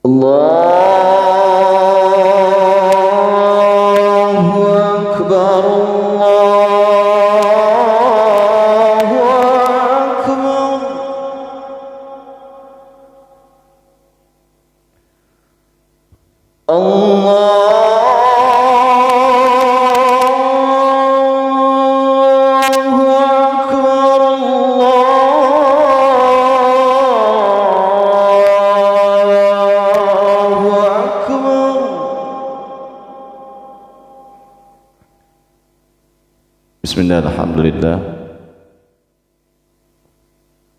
Allahu Akbar, Allahu Akbar. Bismillah, alhamdulillah.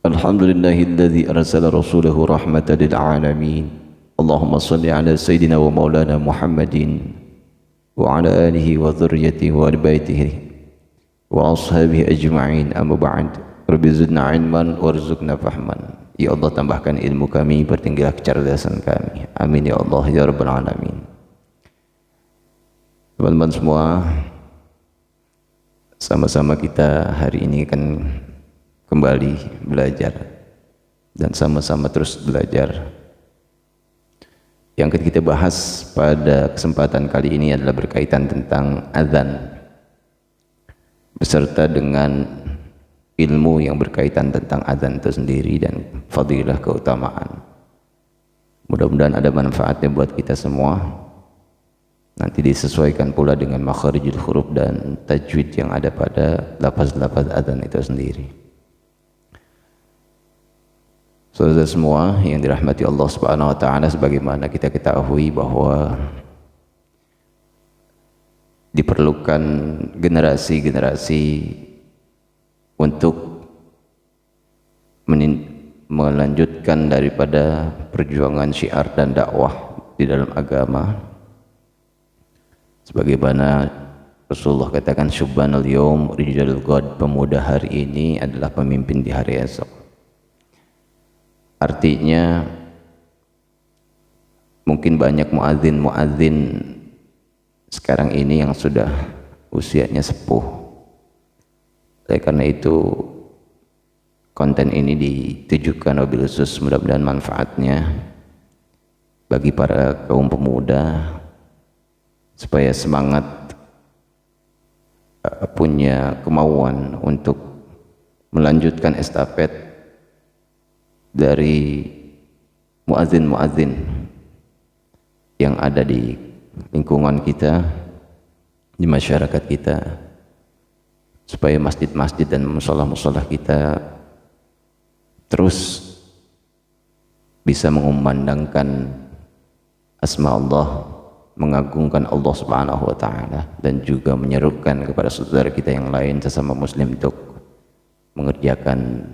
Alhamdulillahilladzi arsala rasulahu rahmatan lil alamin. Allahumma salli ala sayyidina wa maulana Muhammadin wa ala alihi wa dhurriyyatihi wa ali baitihi wa ashabihi ajma'in, amma ba'd. Rabbi zidna ilman warzuqna fahman. Ya Allah, tambahkan ilmu kami, pertinggilah kecerdasan kami. Amin ya Allah ya rabbal alamin. Teman-teman semua, sama-sama kita hari ini akan kembali belajar dan sama-sama terus belajar. Yang akan kita bahas pada kesempatan kali ini adalah berkaitan tentang azan beserta dengan ilmu yang berkaitan tentang azan itu sendiri dan fadilah, keutamaan. Mudah-mudahan ada manfaatnya buat kita semua. Nanti disesuaikan pula dengan makharijul huruf dan tajwid yang ada pada lafaz-lafaz azan itu sendiri. Saudara semua yang dirahmati Allah Subhanahu wa taala, sebagaimana kita ketahui bahwa diperlukan generasi-generasi untuk melanjutkan daripada perjuangan syiar dan dakwah di dalam agama. Sebagaimana Rasulullah katakan, syubbanal yaum rijalul ghad, pemuda hari ini adalah pemimpin di hari esok. Artinya mungkin banyak muadzin sekarang ini yang sudah usianya sepuh. Oleh karena itu konten ini ditujukan wabil khusus, mudah-mudahan manfaatnya bagi para kaum pemuda supaya semangat, punya kemauan untuk melanjutkan estafet dari muadzin-muadzin yang ada di lingkungan kita, di masyarakat kita, supaya masjid-masjid dan musolah-musolah kita terus bisa mengumandangkan asma Allah, mengagungkan Allah Subhanahu wa taala, dan juga menyerukan kepada saudara kita yang lain sesama muslim untuk mengerjakan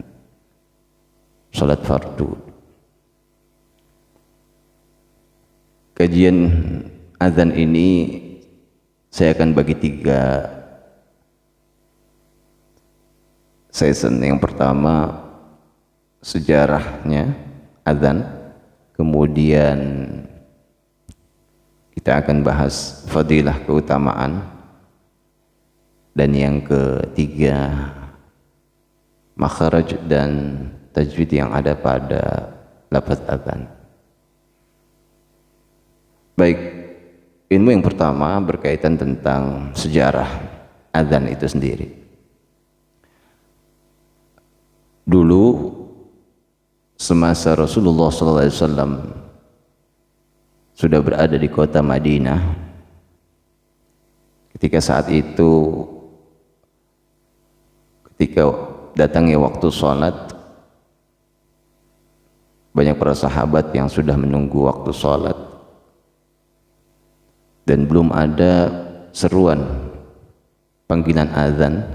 salat fardu. Kajian azan ini saya akan bagi 3 season. Yang pertama sejarahnya azan, kemudian kita akan bahas fadilah, keutamaan, dan yang ketiga makharaj dan tajwid yang ada pada lafaz azan. Baik, ilmu yang pertama berkaitan tentang sejarah azan itu sendiri. Dulu semasa Rasulullah SAW sudah berada di kota Madinah, ketika saat itu, ketika datangnya waktu sholat, banyak para sahabat yang sudah menunggu waktu sholat dan belum ada seruan panggilan azan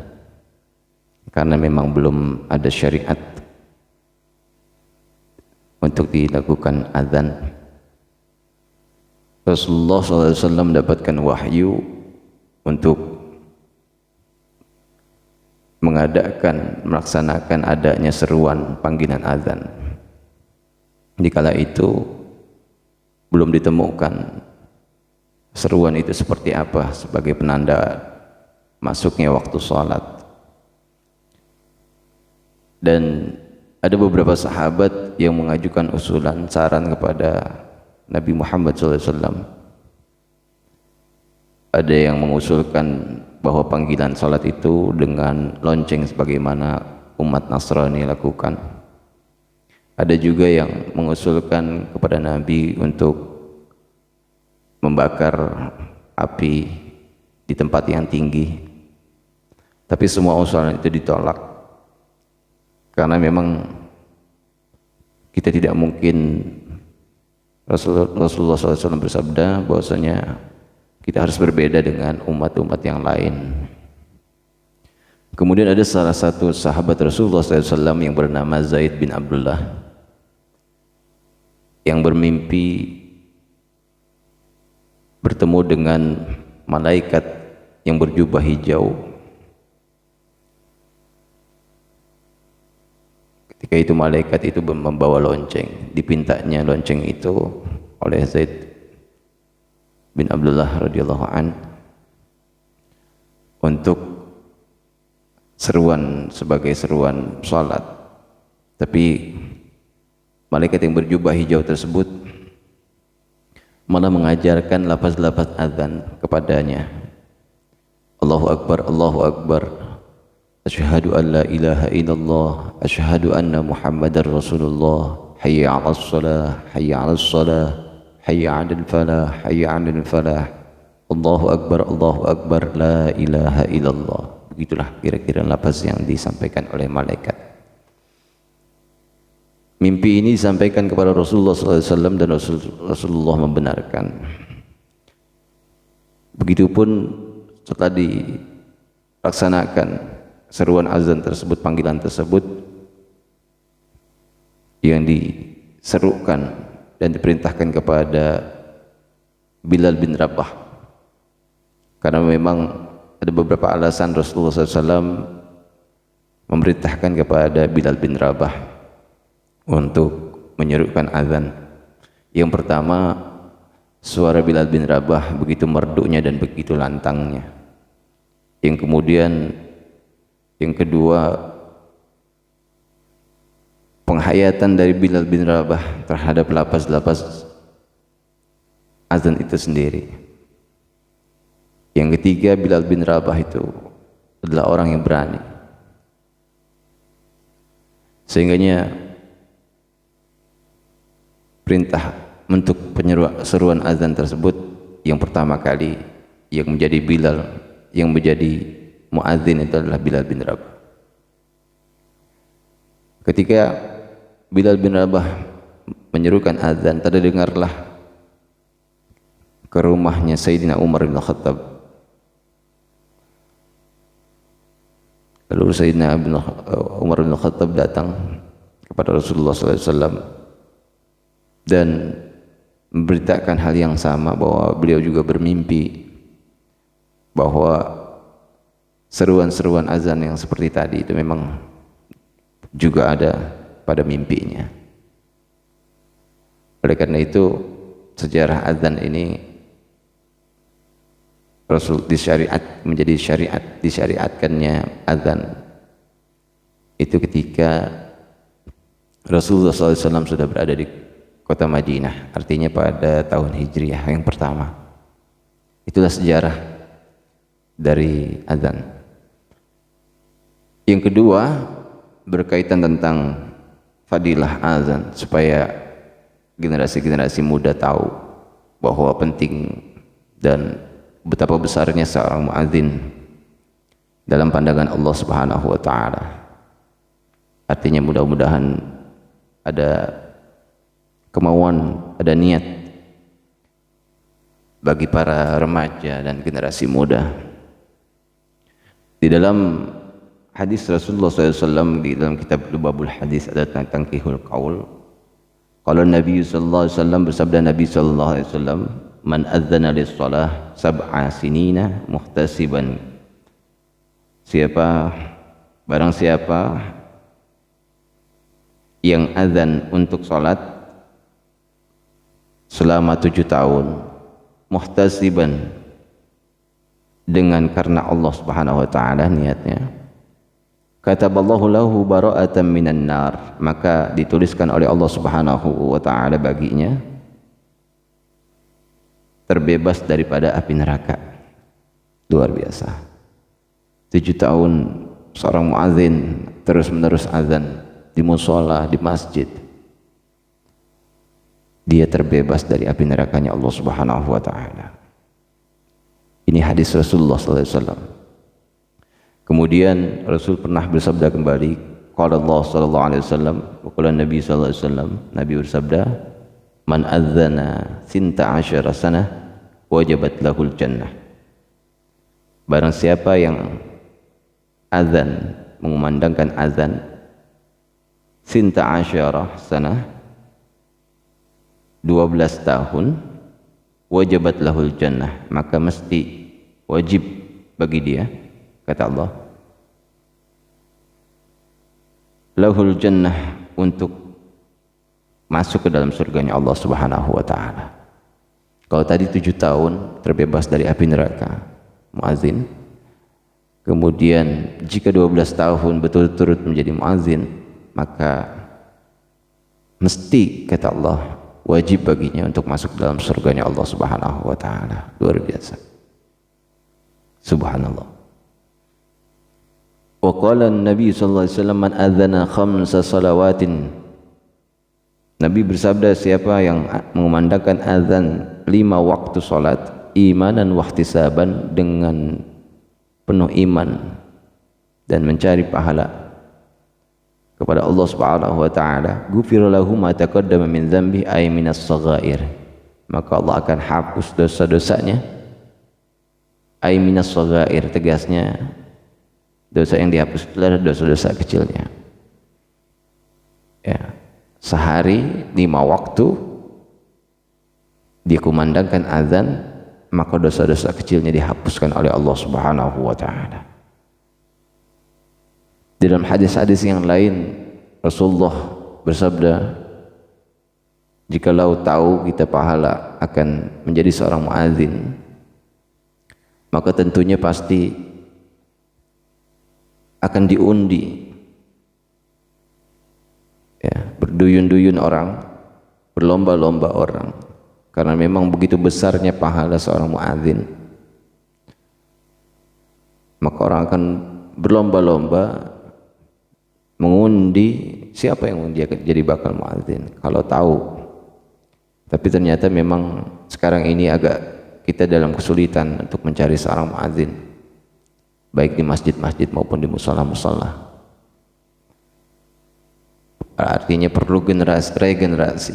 karena memang belum ada syariat untuk dilakukan azan. Rasulullah SAW mendapatkan wahyu untuk melaksanakan adanya seruan panggilan azan. Dikala itu belum ditemukan seruan itu seperti apa sebagai penanda masuknya waktu sholat. Dan ada beberapa sahabat yang mengajukan usulan, saran kepada Nabi Muhammad SAW. Ada yang mengusulkan bahwa panggilan salat itu dengan lonceng sebagaimana umat Nasrani lakukan. Ada juga yang mengusulkan kepada Nabi untuk membakar api di tempat yang tinggi. Tapi semua usulan itu ditolak. Karena memang kita tidak mungkin, Rasulullah SAW bersabda bahwasanya kita harus berbeda dengan umat-umat yang lain. Kemudian ada salah satu sahabat Rasulullah SAW yang bernama Zaid bin Abdullah yang bermimpi bertemu dengan malaikat yang berjubah hijau. Ketika itu malaikat itu membawa lonceng, dipintanya lonceng itu oleh Zaid bin Abdullah radhiyallahu an untuk sebagai seruan salat. Tapi malaikat yang berjubah hijau tersebut malah mengajarkan lafaz-lafaz azan kepadanya. Allahu Akbar, Allahu Akbar, asyhadu an la ilaha illallah, asyhadu anna Muhammadar Rasulullah, hayya 'alas shalah, hayya 'alas shalah, hayya 'alal falah, hayya 'alal falah, Allahu Akbar, la ilaha illallah. Begitulah kira-kira lafaz yang disampaikan oleh malaikat. Mimpi ini disampaikan kepada Rasulullah SAW dan Rasulullah membenarkan. Begitupun setelah dilaksanakan seruan azan tersebut, panggilan tersebut yang diserukan dan diperintahkan kepada Bilal bin Rabah, karena memang ada beberapa alasan Rasulullah SAW memerintahkan kepada Bilal bin Rabah untuk menyerukan azan. Yang pertama, suara Bilal bin Rabah begitu merduknya dan begitu lantangnya. Yang kedua, penghayatan dari Bilal bin Rabah terhadap lafaz-lafaz azan itu sendiri. Yang ketiga, Bilal bin Rabah itu adalah orang yang berani, sehingganya perintah untuk seruan azan tersebut yang pertama kali yang menjadi Bilal, yang menjadi muadzin itu adalah Bilal bin Rabah. Ketika Bilal bin Rabah menyerukan azan, terdengarlah ke rumahnya Sayyidina Umar bin Khattab. Lalu Sayyidina Umar bin Khattab datang kepada Rasulullah SAW dan memberitakan hal yang sama, bahwa beliau juga bermimpi bahwa seruan-seruan azan yang seperti tadi itu memang juga ada pada mimpinya. Oleh karena itu, sejarah azan ini Rasul menjadi disyariatkannya azan itu ketika Rasulullah SAW sudah berada di kota Madinah, artinya pada tahun Hijriah yang pertama. Itulah sejarah dari azan. Yang kedua, berkaitan tentang fadilah azan, supaya generasi-generasi muda tahu bahwa penting dan betapa besarnya seorang muadzin dalam pandangan Allah Subhanahu wa taala. Artinya mudah-mudahan ada kemauan, ada niat bagi para remaja dan generasi muda. Di dalam hadis Rasulullah SAW, di dalam kitab Lubabul Hadis, ada tentang Tangkihul Qaul. Kalau Nabi SAW bersabda, Nabi SAW, man adzana lis-shalah sab'a sinina muhtasiban. Barang siapa yang azan untuk salat selama 7 tahun, muhtasiban, dengan karena Allah Subhanahu wa taala niatnya, kataballahu lahu bara'atan minan nar, maka dituliskan oleh Allah Subhanahu wa taala baginya terbebas daripada api neraka. Luar biasa. 7 tahun seorang muadzin terus menerus azan di mushola, di masjid, dia terbebas dari api nerakanya Allah Subhanahu wa taala. Ini hadis Rasulullah sallallahu alaihi wasallam. Kemudian Rasul pernah bersabda kembali, qala Allah sallallahu alaihi wasallam, wa qala Nabi sallallahu alaihi wasallam, Nabi bersabda, man adzana 12 sanah wajabat lahul jannah. Barang siapa yang azan, mengumandangkan azan 12 sanah, 12 tahun, wajabat lahul jannah, maka mesti wajib bagi dia, kata Allah, lahul jannah, untuk masuk ke dalam surganya Allah Subhanahu wa taala. Kalau tadi 7 tahun terbebas dari api neraka, muazin. Kemudian jika 12 tahun betul-betul menjadi muazin, maka mesti, kata Allah, wajib baginya untuk masuk dalam surganya Allah Subhanahu wa taala. Luar biasa. Subhanallah. Wa qala an-nabi sallallahu alaihi wasallam, man adzana 5 salawatin. Nabi bersabda, siapa yang mengumandangkan azan 5 waktu salat, imanan wa ihtisaban, dengan penuh iman dan mencari pahala kepada Allah Subhanahu wa taala, ghufira lahu ma taqaddama min dzambi ay minas saghair, maka Allah akan hapus dosa-dosanya. Ay minas saghair, tegasnya dosa yang dihapus adalah dosa-dosa kecilnya. Ya, sehari 5 waktu dikumandangkan azan, maka dosa-dosa kecilnya dihapuskan oleh Allah Subhanahu wa taala. Di dalam hadis-hadis yang lain Rasulullah bersabda, jikalau tahu kita pahala akan menjadi seorang muadzin, maka tentunya pasti akan diundi, ya, berduyun-duyun orang, berlomba-lomba orang, karena memang begitu besarnya pahala seorang muadzin. Maka orang akan berlomba-lomba mengundi siapa yang dia jadi bakal muadzin kalau tahu. Tapi ternyata memang sekarang ini agak kita dalam kesulitan untuk mencari seorang muadzin, baik di masjid-masjid maupun di musala-musala. Artinya perlu regenerasi,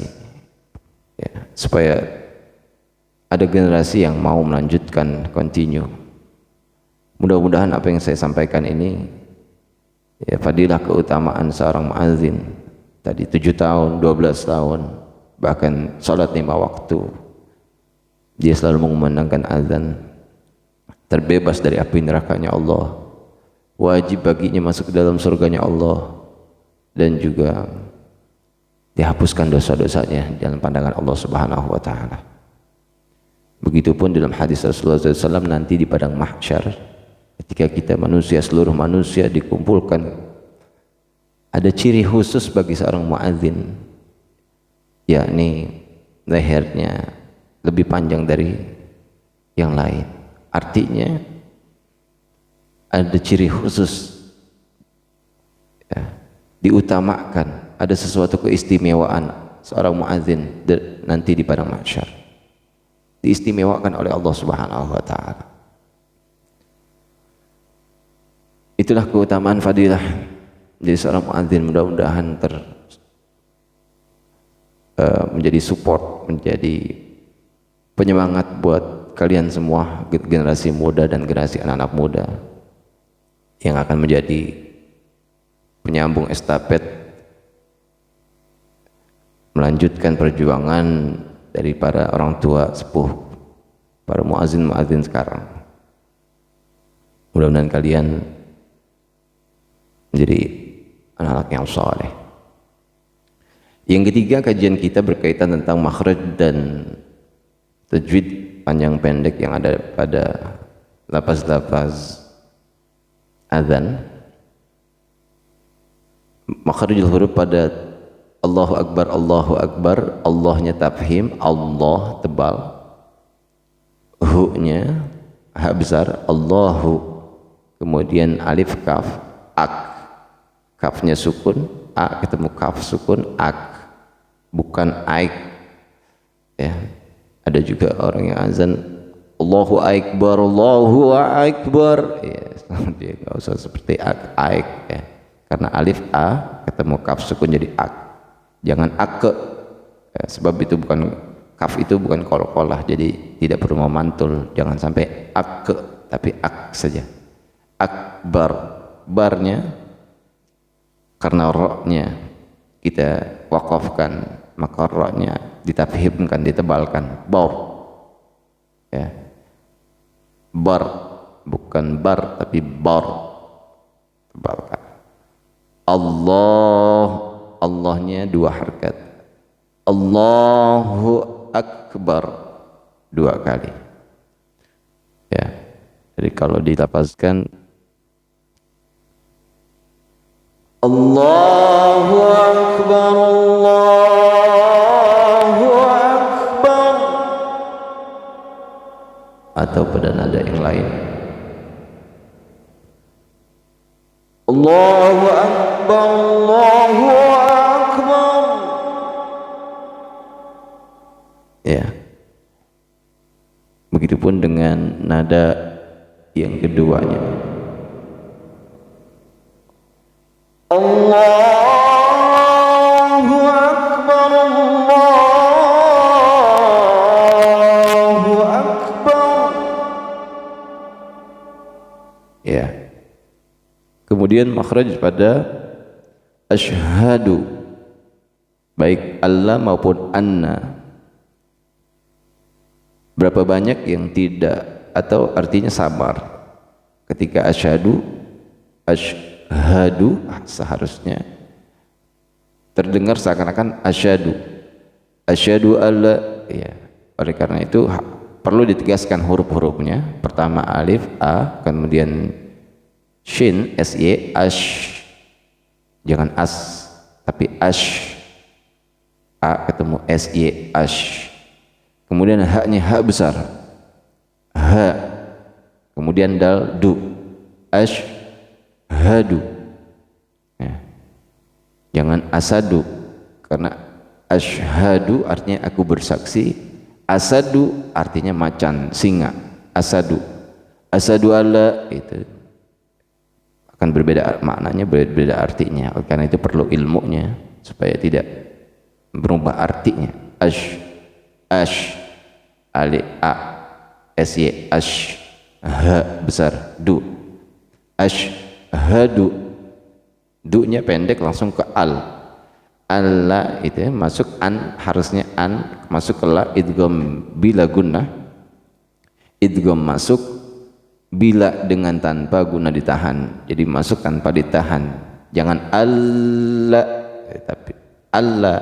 ya, supaya ada generasi yang mau melanjutkan, continue. Mudah-mudahan apa yang saya sampaikan ini, ya, fadilah keutamaan seorang muadzin tadi 7 tahun, 12 tahun, bahkan salat 5 waktu, dia selalu mengumandangkan azan, terbebas dari api nerakanya Allah, wajib baginya masuk ke dalam surganya Allah, dan juga dihapuskan dosa-dosanya dalam pandangan Allah Subhanahu wa taala. Begitupun dalam hadis Rasulullah SAW nanti di padang mahsyar, ketika kita manusia, seluruh manusia dikumpulkan, ada ciri khusus bagi seorang muadzin, yakni lehernya lebih panjang dari yang lain. Artinya ada ciri khusus, ya, diutamakan, ada sesuatu keistimewaan seorang muadzin nanti di padang mahsyar, diistimewakan oleh Allah Subhanahu wa taala. Itulah keutamaan fadilah jadi seorang muadzin. Mudah-mudahan menjadi support, menjadi penyemangat buat kalian semua, generasi muda dan generasi anak-anak muda yang akan menjadi penyambung estafet, melanjutkan perjuangan dari para orang tua sepuh, para muadzin-muadzin sekarang. Mudah-mudahan kalian menjadi anak-anak yang saleh. Yang ketiga, kajian kita berkaitan tentang makhraj dan tajwid panjang pendek yang ada pada lafaz-lafaz azan. Makharijul huruf pada Allahu Akbar, Allahnya tafhim, Allah tebal. hu-nya ha besar, Allahu, kemudian alif kaf ak, kafnya sukun, a ketemu kaf sukun ak, bukan aik ya. Ada juga orang yang azan Allahu Akbar, Allahu Akbar ya, dia nggak usah seperti aik ya, karena alif a ketemu kaf sukun jadi ak, jangan ak ya, sebab itu bukan, kaf itu bukan qalqalah, jadi tidak perlu memantul, jangan sampai ak tapi ak saja. Akbar, barnya karena roknya kita wakafkan, maka roknya ditafhimkan, ditebalkan, bar ya, bar bukan bar tapi bar, tebalkan. Allah, Allahnya dua harakat, Allahu Akbar dua kali ya. Jadi kalau dilafazkan Allahu Akbar, Allahu Akbar, atau pada nada yang lain Allahu Akbar, Allahu Akbar ya. Begitupun dengan nada yang keduanya Allahu Akbar, Allahu Akbar ya. Kemudian makhraj pada asyhadu, baik Allah maupun anna, berapa banyak yang tidak atau artinya sabar ketika asyhadu, asyhadu seharusnya terdengar seakan-akan asyhadu, asyhadu alla ya. Oleh karena itu perlu ditegaskan huruf-hurufnya, pertama alif a, kemudian shin sy, ash, jangan as tapi ash, a ketemu sy, ash, kemudian haknya hak besar, ha, kemudian dal du, asyhadu ya. Jangan asadu, karena asyhadu artinya aku bersaksi, asadu artinya macan, singa, asadu, asadu alla itu akan berbeda maknanya, berbeda artinya. Karena itu perlu ilmunya supaya tidak berubah artinya. Ash alif a sy, ash, ha besar, du, asyhadu, du-nya pendek langsung ke al, alla itu ya, masuk an, harusnya an masuk ke la, idgham bila gunnah, idgham masuk bila dengan tanpa guna ditahan, jadi masuk tanpa ditahan, jangan alla tapi alla,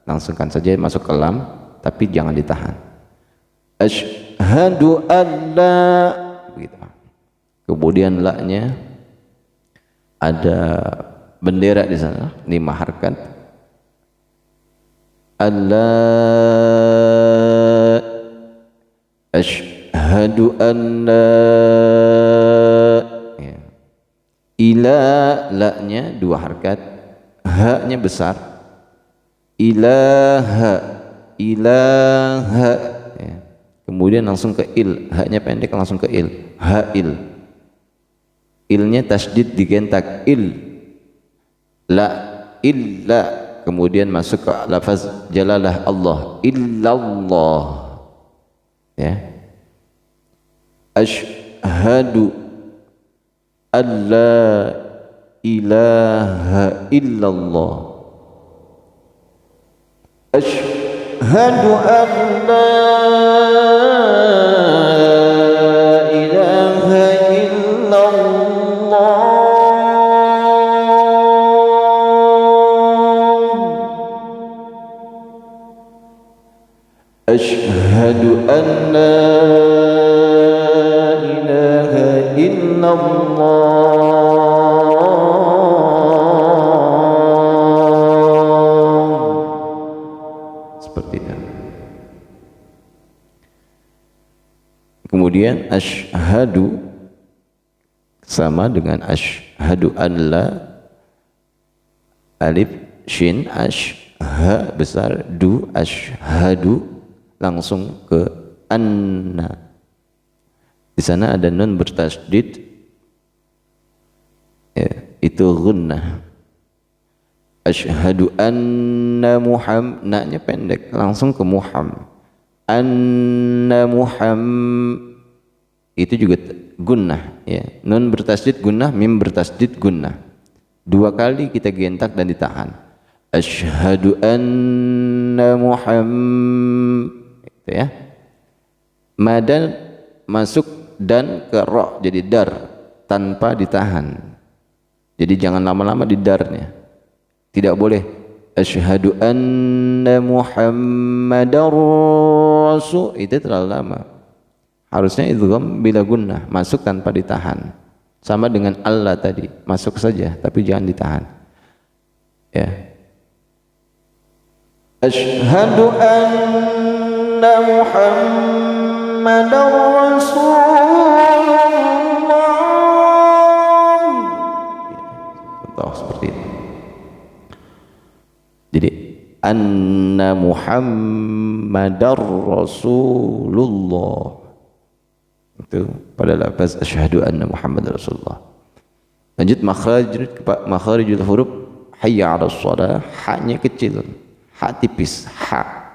langsungkan saja masuk ke lam tapi jangan ditahan. Asyhadu alla begitu. Kemudian la-nya ada bendera di sana, 5 harakat. Allah, asyhadu anna ya. Ila, la-nya 2 harakat, ha-nya besar, ilaha, ilaha ya. Kemudian langsung ke il, ha-nya pendek langsung ke il, ha-il, ilnya tasydid digentak, il, la, illa, kemudian masuk ke lafaz jalalah Allah, illallah ya. Asyhadu alla ilaha illallah, asyhadu an la ilaha illallah, asyhadu an la ilaha illallah. Seperti itu. Kemudian asyhadu sama dengan asyhadu an la, alif shin ha besar, du asyhadu langsung ke anna. Di sana ada nun bertasydid, ya, itu gunnah. Asyhadu anna Muhammad, na-nya pendek langsung ke Muhammad. Anna Muhammad itu juga gunnah, ya. Nun bertasydid gunnah, mim bertasydid gunnah. Dua kali kita gentak dan ditahan. Asyhadu anna Muhammad, itu ya. Madan masuk dan ke ra jadi dar tanpa ditahan. Jadi jangan lama-lama di darnya. Tidak boleh asyhadu anna Muhammadar Rasul, itu terlalu lama. Harusnya idgham bila gunnah, masuk tanpa ditahan. Sama dengan Allah tadi, masuk saja tapi jangan ditahan. Ya. Asyhadu anna Muhammadar Rasulullah. Contoh seperti itu. Jadi anna Muhammadar Rasulullah, itu pada lafaz asyhadu anna Muhammadar Rasulullah. Lanjut makharijul huruf, hayya 'alas shalah, ha-nya kecil, ha tipis, ha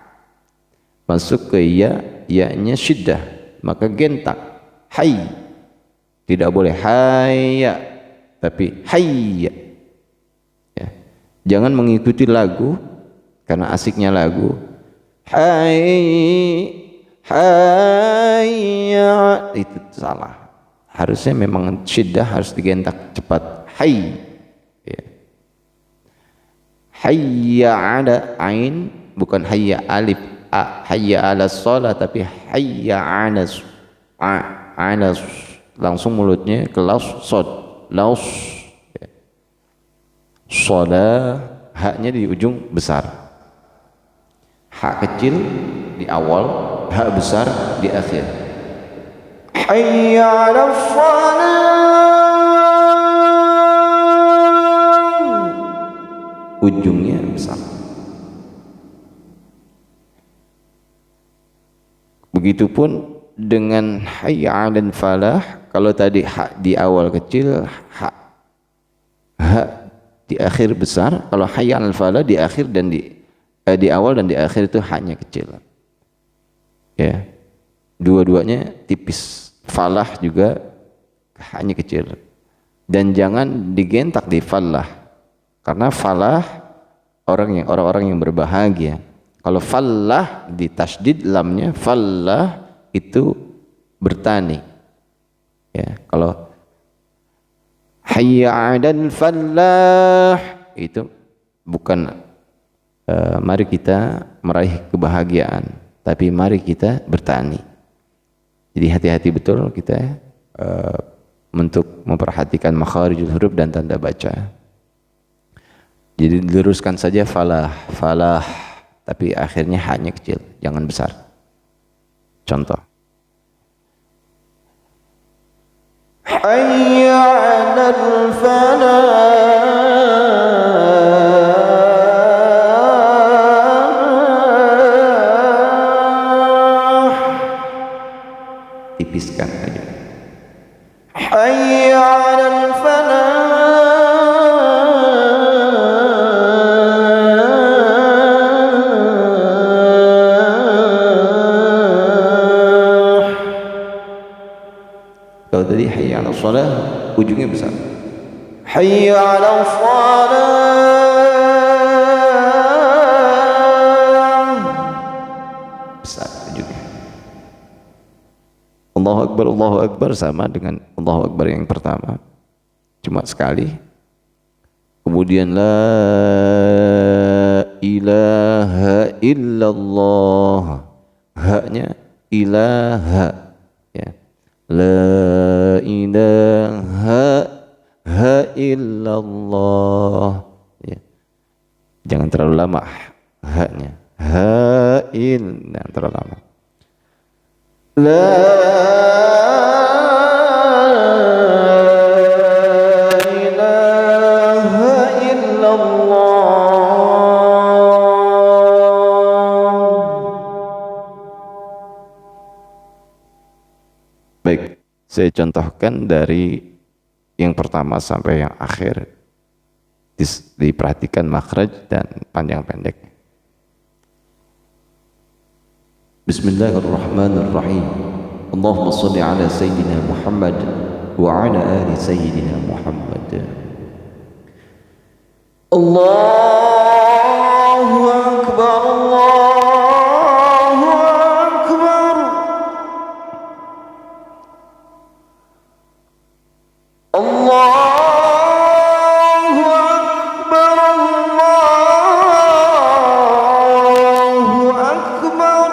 masuk ke ya, ya-nya syiddah, maka gentak. Hayy, tidak boleh hayya, tapi hayya. Ya. Jangan mengikuti lagu karena asiknya lagu. Hayy, hayya, itu salah. Harusnya memang syiddah harus digentak cepat. Hayy, ya. Hayya 'ala ain, bukan hayya alif a, hayya 'ala shalah, tapi hayya 'ala ala, langsung mulutnya ke laus sod, laus, ya. Shalah, haknya di ujung besar, hak kecil di awal, hak besar di akhir. Hayya 'ala shalah, ujungnya besar. Begitupun dengan hayya 'alal falah, kalau tadi hak di awal kecil, hak di akhir besar. Kalau hayya 'alal falah di akhir dan di awal dan di akhir itu haknya kecil. Ya. Dua-duanya tipis. Falah juga haknya kecil. Dan jangan digentak di falah. Karena falah orang-orang yang berbahagia. Kalau falah di tasydid lamnya, falah itu bertani. Ya, kalau hayya 'alal falah itu bukan mari kita meraih kebahagiaan, tapi mari kita bertani. Jadi hati-hati betul kita untuk memperhatikan makharijul huruf dan tanda baca. Jadi diluruskan saja falah, falah, tapi akhirnya hanya kecil, jangan besar. Contoh. Hayya 'alal falah, tipiskan aja. Hayya 'alal falah, kalau tadi hayya 'alal shalah ujungnya besar. Hayya 'alal shalah, besar ujungnya. Allahu Akbar sama dengan Allahu Akbar yang pertama, cuma sekali. Kemudian la ilaha illallah, haknya ilaha, ya. La ilaha illallah, ya. Jangan terlalu lama haknya, jangan terlalu lama. La Saya contohkan dari yang pertama sampai yang akhir, diperhatikan makhraj dan panjang pendek. Bismillahirrahmanirrahim. Allahumma shalli ala sayyidina Muhammad wa ala ali sayyidina Muhammad. Allahu akbar, Allahu akbar. Allahu akbar, Allahu akbar.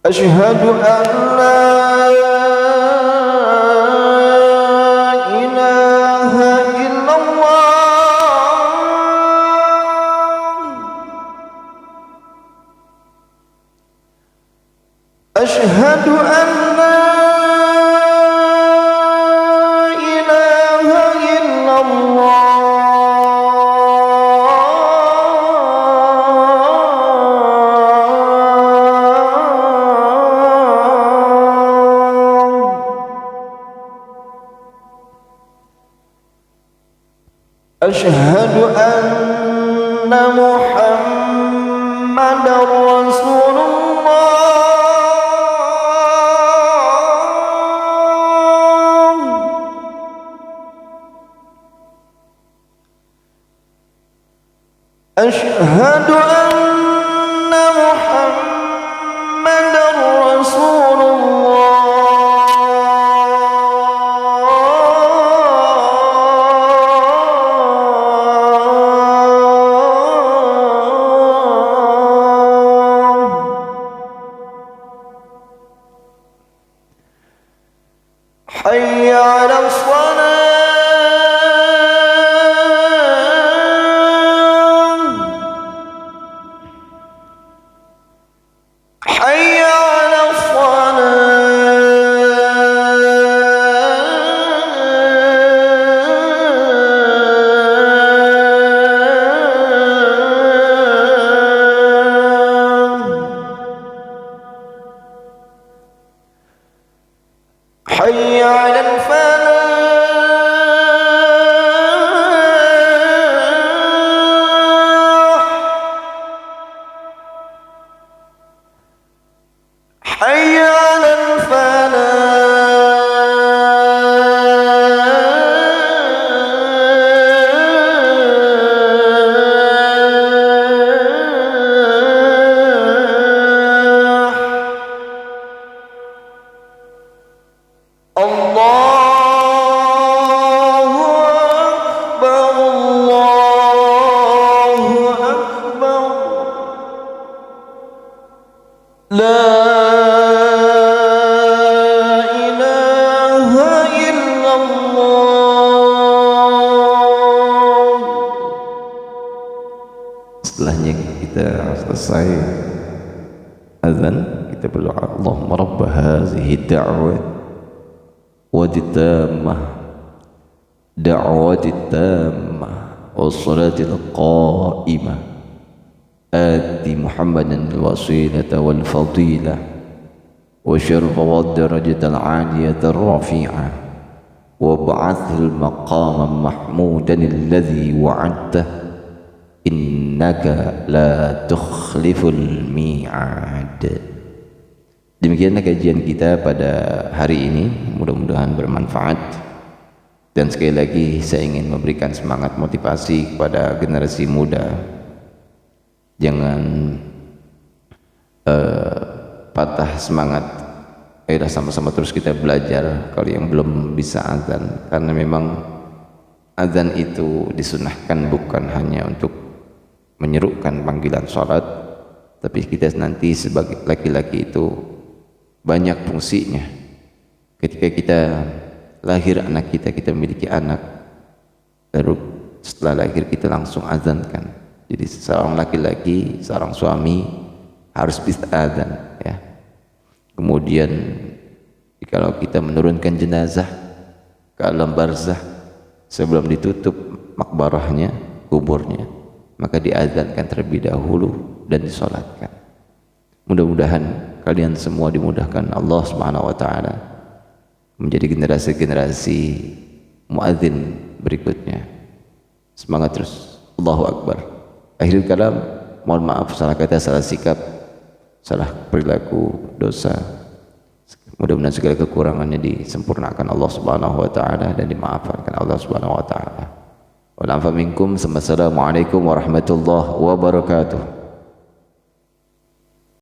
Asyhadu an la ilaha illallah. Asyhadu an la ilaha illallah. Asyhadu anna Muhammadar Rasulullah. Asyhadu anna Muhammadar Rasulullah. Hayya 'alas shalah. Hayya 'alas shalah. Hayya 'alal falah. Hayya 'alal falah. Allahu akbar, Allahu akbar. La ilaha illallah. Setelahnya kita selesai azan, kita berdoa, Allahumma rabb hazihi da'wah waditamah da'watitamah wassalatil qa'imah ati Muhammadan alwasilata walfadilah wa syarfa waddarajatal aliyatar rafi'ah wa ba'athil maqama mahmudan alladhi wa'adtah innaka la tukhliful mi'ad. Demikianlah kajian kita pada hari ini, mudah-mudahan bermanfaat. Dan sekali lagi saya ingin memberikan semangat motivasi kepada generasi muda. Jangan patah semangat. Ayolah sama-sama terus kita belajar kalau yang belum bisa azan, karena memang azan itu disunahkan bukan hanya untuk menyerukan panggilan sholat, tapi kita nanti sebagai laki-laki itu banyak fungsinya. Ketika kita lahir anak kita memiliki anak, baru setelah lahir kita langsung azankan. Jadi seorang laki-laki, seorang suami harus bisa azan, ya. Kemudian kalau kita menurunkan jenazah ke alam barzah sebelum ditutup makbarahnya, kuburnya, maka diazankan terlebih dahulu dan disolatkan. Mudah-mudahan kalian semua dimudahkan Allah Subhanahu wa taala menjadi generasi-generasi muadzin berikutnya. Semangat terus. Allahu Akbar. Akhirul kalam, mohon maaf salah kata, salah sikap, salah perilaku, dosa. Mudah-mudahan segala kekurangannya disempurnakan Allah Subhanahu wa taala dan dimaafkan Allah Subhanahu wa taala. Wal afa minkum. Assalamualaikum warahmatullahi wabarakatuh.